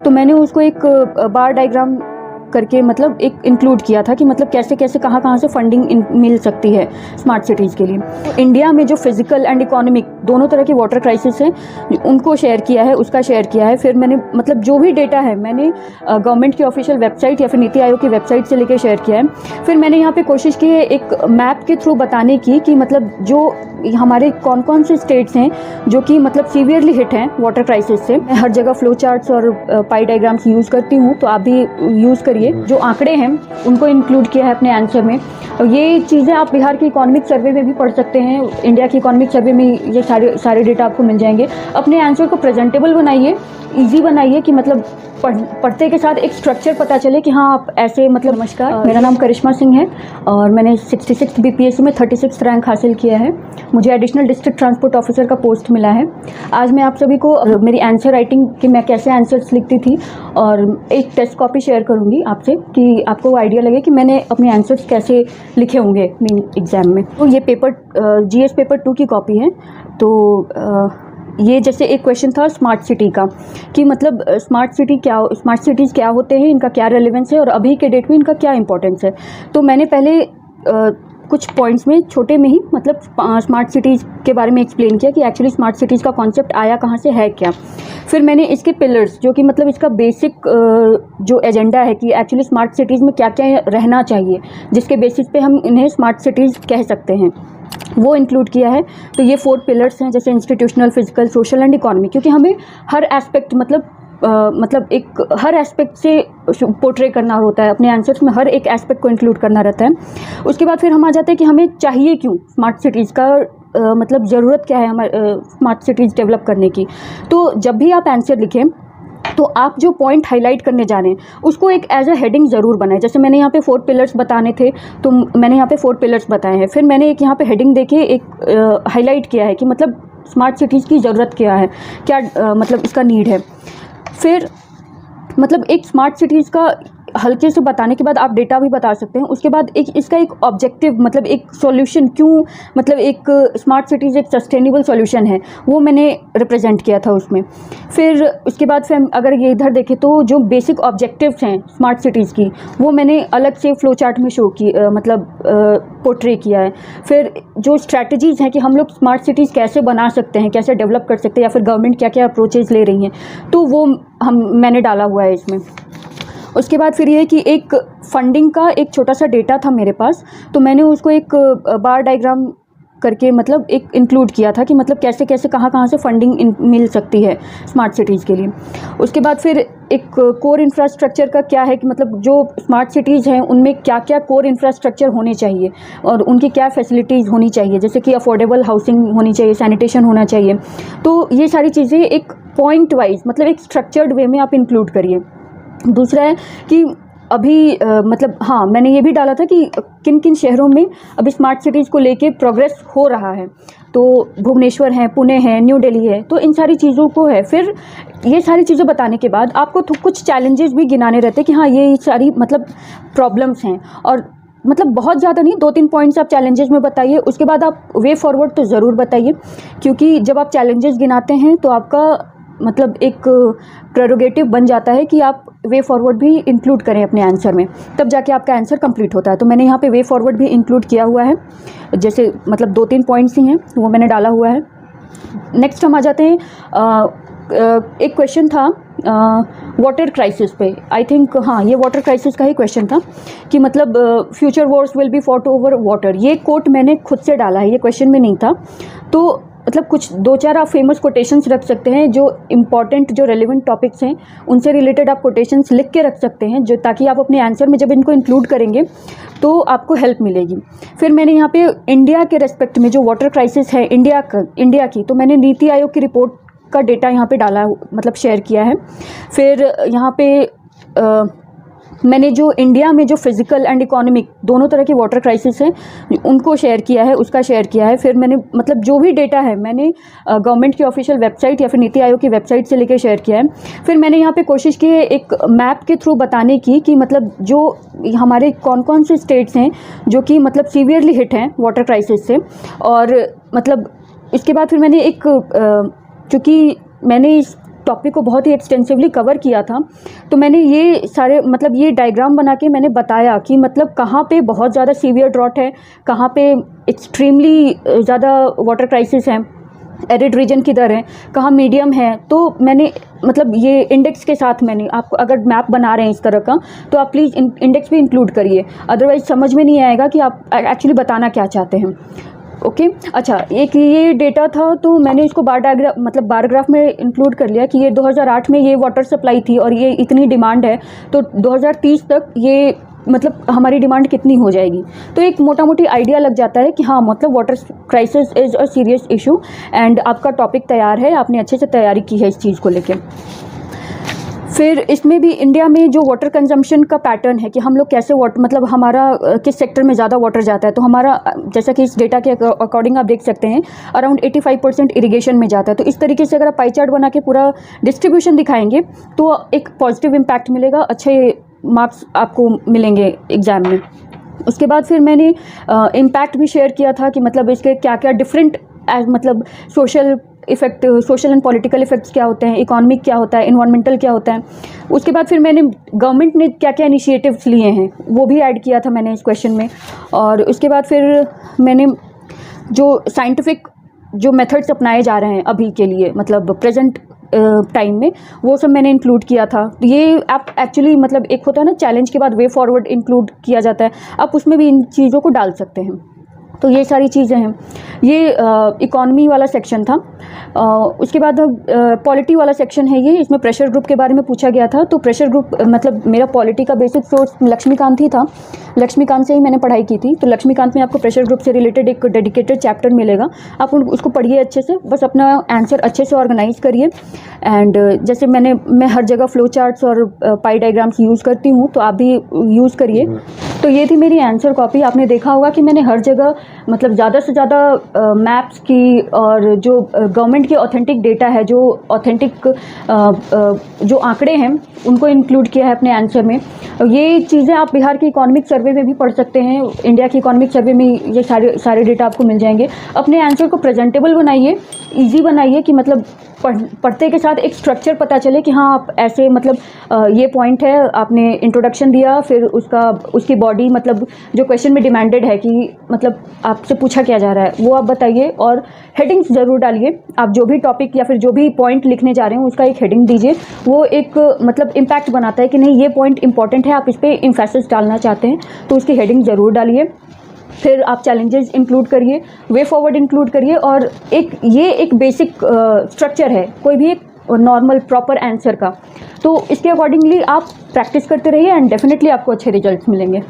तो मैंने उसको एक बार डायग्राम करके मतलब एक इंक्लूड किया था कि मतलब कैसे कैसे कहाँ से फंडिंग मिल सकती है स्मार्ट सिटीज़ के लिए। तो इंडिया में जो फिजिकल एंड इकोनॉमिक दोनों तरह की वाटर क्राइसिस है उनको शेयर किया है, उसका शेयर किया है। फिर मैंने मतलब जो भी डेटा है मैंने गवर्नमेंट की ऑफिशियल वेबसाइट या फिर नीति आयोग की वेबसाइट से लेकर शेयर किया है। फिर मैंने यहाँ पे कोशिश की है एक मैप के थ्रू बताने की कि मतलब जो हमारे कौन कौन से स्टेट्स हैं जो कि मतलब सीवियरली हिट हैं वाटर क्राइसिस से। मैं हर जगह फ्लो चार्ट्स और पाई डायग्राम्स यूज़ करती हूँ, तो आप भी यूज़ करिए। जो आंकड़े हैं उनको इंक्लूड किया है अपने आंसर में। और ये चीज़ें आप बिहार के इकोनॉमिक सर्वे में भी पढ़ सकते हैं, इंडिया की इकोनॉमिक सर्वे में ये सारे डेटा आपको मिल जाएंगे। अपने आंसर को प्रेजेंटेबल बनाइए, ईजी बनाइए कि मतलब पढ़ते के साथ एक स्ट्रक्चर पता चले कि हाँ आप ऐसे मतलब। नमस्कार, मेरा नाम करिश्मा सिंह है और मैंने 66 बीपीएससी में 36 रैंक हासिल किया है। मुझे एडिशनल डिस्ट्रिक्ट ट्रांसपोर्ट ऑफिसर का पोस्ट मिला है। आज मैं आप सभी को मेरी आंसर राइटिंग कि मैं कैसे आंसर्स लिखती थी और एक टेस्ट कॉपी शेयर करूँगी आपसे कि आपको आइडिया लगे कि मैंने अपने आंसर्स कैसे लिखे होंगे मेन एग्ज़ाम में। तो ये पेपर जीएस पेपर 2 की कॉपी है। तो ये जैसे एक क्वेश्चन था स्मार्ट सिटी का कि मतलब स्मार्ट सिटीज़ क्या होते हैं, इनका क्या रेलेवेंस है और अभी के डेट में इनका क्या इंपॉर्टेंस है। तो मैंने पहले कुछ पॉइंट्स में छोटे में ही मतलब स्मार्ट सिटीज़ के बारे में एक्सप्लेन किया कि एक्चुअली स्मार्ट सिटीज़ का कॉन्सेप्ट आया कहाँ से है क्या। फिर मैंने इसके पिलर्स जो कि मतलब इसका बेसिक जो एजेंडा है कि एक्चुअली स्मार्ट सिटीज़ में क्या क्या रहना चाहिए जिसके बेसिस पे हम इन्हें स्मार्ट सिटीज़ कह सकते हैं, वो इंक्लूड किया है। तो ये 4 पिलर्स हैं जैसे institutional, physical, social and economic, क्योंकि हमें हर एस्पेक्ट मतलब एक हर एस्पेक्ट से पोर्ट्रे करना होता है, अपने आंसर्स में हर एक एस्पेक्ट को इंक्लूड करना रहता है। उसके बाद फिर हम आ जाते हैं कि हमें चाहिए क्यों स्मार्ट सिटीज़ का, मतलब ज़रूरत क्या है हमारे स्मार्ट सिटीज़ डेवलप करने की। तो जब भी आप आंसर लिखें तो आप जो पॉइंट हाईलाइट करने जा रहे हैं उसको एक एज अ हेडिंग ज़रूर बनाएं। जैसे मैंने यहाँ पे 4 पिलर्स बताने थे तो मैंने यहाँ पे 4 पिलर्स बताए हैं। फिर मैंने एक यहाँ पे हेडिंग देके एक हाईलाइट किया है कि मतलब स्मार्ट सिटीज़ की ज़रूरत क्या है, क्या मतलब इसका नीड है। फिर मतलब एक स्मार्ट सिटीज़ का हल्के से बताने के बाद आप डेटा भी बता सकते हैं। उसके बाद इसका एक ऑब्जेक्टिव मतलब एक सॉल्यूशन क्यों, मतलब एक स्मार्ट सिटीज़ एक सस्टेनेबल सॉल्यूशन है, वो मैंने रिप्रेजेंट किया था उसमें। फिर उसके बाद फिर अगर ये इधर देखें तो जो बेसिक ऑब्जेक्टिव्स हैं स्मार्ट सिटीज़ की वो मैंने अलग से फ्लो चार्ट में शो की मतलब पोर्ट्रे किया है। फिर जो स्ट्रैटेजीज़ हैं कि हम लोग स्मार्ट सिटीज़ कैसे बना सकते हैं, कैसे डेवलप कर सकते हैं, या फिर गवर्नमेंट क्या क्या अप्रोचेज़ ले रही हैं, तो वो मैंने डाला हुआ है इसमें। उसके बाद फिर ये कि एक फंडिंग का एक छोटा सा डेटा था मेरे पास, तो मैंने उसको एक बार डायग्राम करके मतलब एक इंक्लूड किया था कि मतलब कैसे कैसे कहाँ से फंडिंग मिल सकती है स्मार्ट सिटीज़ के लिए। उसके बाद फिर एक कोर इंफ्रास्ट्रक्चर का क्या है कि मतलब जो स्मार्ट सिटीज़ हैं उनमें क्या क्या कोर इंफ्रास्ट्रक्चर होने चाहिए और उनकी क्या फैसिलिटीज़ होनी चाहिए, जैसे कि अफोर्डेबल हाउसिंग होनी चाहिए, सैनिटेशन होना चाहिए। तो ये सारी चीज़ें एक पॉइंट वाइज मतलब एक स्ट्रक्चर्ड वे में आप इंक्लूड करिए। दूसरा है कि अभी मतलब हाँ मैंने ये भी डाला था कि किन किन शहरों में अभी स्मार्ट सिटीज़ को लेके प्रोग्रेस हो रहा है। तो भुवनेश्वर है, पुणे है, न्यू दिल्ली है, तो इन सारी चीज़ों को है। फिर ये सारी चीज़ें बताने के बाद आपको कुछ चैलेंजेस भी गिनाने रहते हैं कि हाँ ये सारी मतलब प्रॉब्लम्स हैं, और मतलब बहुत ज़्यादा नहीं, 2-3 पॉइंट्स आप चैलेंजेस में बताइए। उसके बाद आप वे फॉरवर्ड तो ज़रूर बताइए, क्योंकि जब आप चैलेंजेस गिनाते हैं तो आपका मतलब एक प्रेरोगेटिव बन जाता है कि आप वे फॉरवर्ड भी इंक्लूड करें अपने आंसर में, तब जाके आपका आंसर कंप्लीट होता है। तो मैंने यहाँ पे वे फॉरवर्ड भी इंक्लूड किया हुआ है, जैसे मतलब 2-3 पॉइंट्स ही हैं वो मैंने डाला हुआ है। नेक्स्ट हम आ जाते हैं, एक क्वेश्चन था वाटर क्राइसिस पे, आई थिंक हाँ ये वाटर क्राइसिस का ही क्वेश्चन था कि मतलब future Wars will be fought over water. ये कोट मैंने खुद से डाला है, ये क्वेश्चन में नहीं था। तो मतलब कुछ 2-4 आप फेमस कोटेशंस रख सकते हैं, जो इम्पॉर्टेंट जो रेलिवेंट टॉपिक्स हैं उनसे रिलेटेड आप कोटेशंस लिख के रख सकते हैं, जो ताकि आप अपने आंसर में जब इनको इंक्लूड करेंगे तो आपको हेल्प मिलेगी। फिर मैंने यहाँ पे इंडिया के रेस्पेक्ट में जो वाटर क्राइसिस है इंडिया की, तो मैंने नीति आयोग की रिपोर्ट का डेटा यहाँ पे डाला मतलब शेयर किया है। फिर यहाँ पे मैंने जो इंडिया में जो फिजिकल एंड इकोनॉमिक दोनों तरह की वाटर क्राइसिस हैं उनको शेयर किया है, उसका शेयर किया है। फिर मैंने मतलब जो भी डेटा है मैंने गवर्नमेंट की ऑफिशियल वेबसाइट या फिर नीति आयोग की वेबसाइट से लेकर शेयर किया है। फिर मैंने यहाँ पे कोशिश की है एक मैप के थ्रू बताने की कि मतलब जो हमारे कौन कौन से स्टेट्स हैं जो कि मतलब सीवियरली हिट हैं वाटर क्राइसिस से। और मतलब इसके बाद फिर मैंने एक चूँकि मैंने टॉपिक को बहुत ही एक्सटेंसिवली कवर किया था, तो मैंने ये सारे मतलब ये डायग्राम बना के मैंने बताया कि मतलब कहाँ पे बहुत ज़्यादा सीवियर ड्रॉट है, कहाँ पे एक्सट्रीमली ज़्यादा वाटर क्राइसिस है, एरिड रीजन किधर है, कहाँ मीडियम है। तो मैंने मतलब ये इंडेक्स के साथ मैंने आपको, अगर मैप बना रहे हैं इस तरह का, तो आप प्लीज़ इंडेक्स भी इंक्लूड करिए, अदरवाइज समझ में नहीं आएगा कि आप एक्चुअली बताना क्या चाहते हैं। ओके अच्छा, एक ये डेटा था तो मैंने इसको बार ग्राफ में इंक्लूड कर लिया कि ये 2008 में ये वाटर सप्लाई थी और ये इतनी डिमांड है, तो 2030 तक ये मतलब हमारी डिमांड कितनी हो जाएगी। तो एक मोटा मोटी आइडिया लग जाता है कि हाँ मतलब water crisis is a serious issue. And आपका टॉपिक तैयार है, आपने अच्छे से तैयारी की है इस चीज़ को लेके। फिर इसमें भी इंडिया में जो वाटर कंजम्पशन का पैटर्न है कि हम लोग कैसे वाटर मतलब हमारा किस सेक्टर में ज़्यादा वाटर जाता है, तो हमारा जैसा कि इस डेटा के अकॉर्डिंग आप देख सकते हैं अराउंड 85% इरिगेशन में जाता है। तो इस तरीके से अगर आप पाई चार्ट बना के पूरा डिस्ट्रीब्यूशन दिखाएंगे तो एक पॉजिटिव इम्पैक्ट मिलेगा, अच्छे मार्क्स आपको मिलेंगे एग्ज़ाम में। उसके बाद फिर मैंने इम्पैक्ट भी शेयर किया था कि मतलब इसके क्या क्या डिफरेंट मतलब social effect, social and political effects क्या होते हैं, इकोनॉमिक क्या होता है, इन्वायरमेंटल क्या होता है। उसके बाद फिर मैंने गवर्नमेंट ने क्या क्या इनिशिएटिव्स लिए हैं वो भी ऐड किया था मैंने इस क्वेश्चन में। और उसके बाद फिर मैंने जो साइंटिफिक जो मेथड्स अपनाए जा रहे हैं अभी के लिए मतलब प्रेजेंट टाइम में, वो सब मैंने इंक्लूड किया था। ये आप एक्चुअली मतलब एक होता है ना चैलेंज के बाद वे फॉरवर्ड इंक्लूड किया जाता है, आप उसमें भी इन चीज़ों को डाल सकते हैं। तो ये सारी चीज़ें हैं। ये इकॉनमी वाला सेक्शन था। उसके बाद पॉलिटी वाला सेक्शन है ये, इसमें प्रेशर ग्रुप के बारे में पूछा गया था। तो प्रेशर ग्रुप मतलब मेरा पॉलिटी का बेसिक सोर्स लक्ष्मीकांत ही था, लक्ष्मीकांत से ही मैंने पढ़ाई की थी। तो लक्ष्मीकांत में आपको प्रेशर ग्रुप से रिलेटेड एक डेडिकेटेड चैप्टर मिलेगा, आप उसको पढ़िए अच्छे से, बस अपना आंसर अच्छे से ऑर्गेनाइज करिए। एंड जैसे मैं हर जगह फ्लो चार्ट्स और पाई डायग्राम्स यूज़ करती हूँ, तो आप भी यूज़ करिए। तो ये थी मेरी आंसर कॉपी। आपने देखा होगा कि मैंने हर जगह मतलब ज़्यादा से ज़्यादा मैप्स की और जो गवर्नमेंट के ऑथेंटिक डेटा है, जो ऑथेंटिक जो आंकड़े हैं उनको इंक्लूड किया है अपने आंसर में। ये चीज़ें आप बिहार के इकोनॉमिक सर्वे में भी पढ़ सकते हैं, इंडिया के इकोनॉमिक सर्वे में ये सारे डेटा आपको मिल जाएंगे। अपने आंसर को प्रेजेंटेबल बनाइए, ईजी बनाइए कि मतलब पढ़ते के साथ एक स्ट्रक्चर पता चले कि हाँ आप ऐसे मतलब ये पॉइंट है, आपने इंट्रोडक्शन दिया, फिर उसकी बॉडी मतलब जो क्वेश्चन में डिमांडेड है कि मतलब आपसे पूछा क्या जा रहा है वो आप बताइए। और हेडिंग्स ज़रूर डालिए, आप जो भी टॉपिक या फिर जो भी पॉइंट लिखने जा रहे हैं उसका एक हेडिंग दीजिए। वो एक मतलब इम्पैक्ट बनाता है कि नहीं ये पॉइंट इंपॉर्टेंट है, आप इस पर एम्फेसिस डालना चाहते हैं तो उसकी हेडिंग ज़रूर डालिए। फिर आप चैलेंजेस इंक्लूड करिए, वे फॉरवर्ड इंक्लूड करिए। और ये एक बेसिक स्ट्रक्चर है कोई भी एक नॉर्मल प्रॉपर आंसर का, तो इसके अकॉर्डिंगली आप प्रैक्टिस करते रहिए एंड डेफिनेटली आपको अच्छे रिजल्ट्स मिलेंगे।